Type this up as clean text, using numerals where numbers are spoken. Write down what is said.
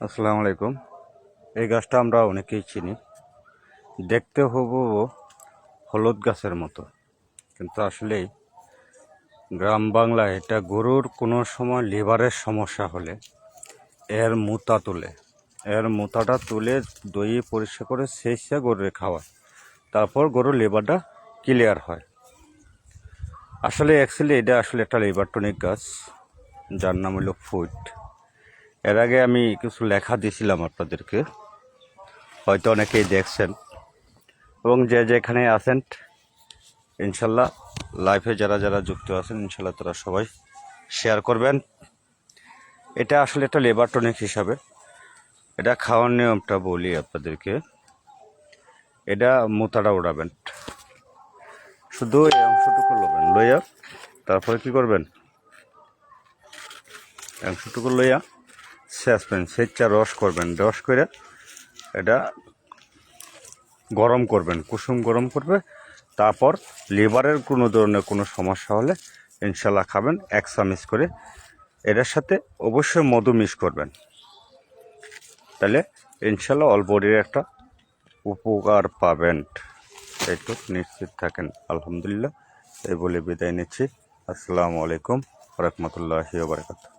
আসসালামু আলাইকুম। এই গাছটা আমরা অনেকেই চিনি, দেখতে হুবহু হলুদ গাছের মতো, কিন্তু আসলেই গ্রাম বাংলায় এটা গরুর কোনো সময় লিভারের সমস্যা হলে এর মুতা তুলে, এর মুতাটা তুলে দইয়ে পরিষ্কার করে সেই গরুরে খাওয়ায়, তারপর গরুর লিভারটা ক্লিয়ার হয়। অ্যাকচুয়ালি এটা আসলে একটা লিভার টনিক গাছ, যার নাম হলো ফুড। এর আগে আমি কিছু লেখা দিয়েছিলাম আপনাদেরকে, হয়তো অনেকেই দেখছেন, এবং যে যেখানে আছেন ইনশাল্লাহ লাইফে যারা যারা যুক্ত আছেন ইনশাল্লাহ তারা সবাই শেয়ার করবেন। এটা আসলে একটা লিভার টনিক হিসাবে, এটা খাওয়ার নিয়মটা বলি আপনাদেরকে। এটা মোতাটা উড়াবেন, শুধু এই অংশটুকু লবেন, লইয়া তারপরে কি করবেন, অংশটুকু লইয়া শেষবেন, সেচা রস করবেন, রস করে এটা গরম করবেন, কুসুম গরম করবে। তারপর লিভারের কোনো ধরনের কোনো সমস্যা হলে ইনশাল্লাহ খাবেন 1 চামচ করে। এটার সাথে অবশ্যই মধু মিক্স করবেন, তাহলে ইনশাল্লাহ অল বডির একটা উপকার পাবেন, একটু নিশ্চিত থাকেন। আলহামদুলিল্লাহ, এই বলে বিদায় নিচ্ছি। আসসালামু আলাইকুম ওয়া রাহমাতুল্লাহি ওয়া বারাকাতুহু।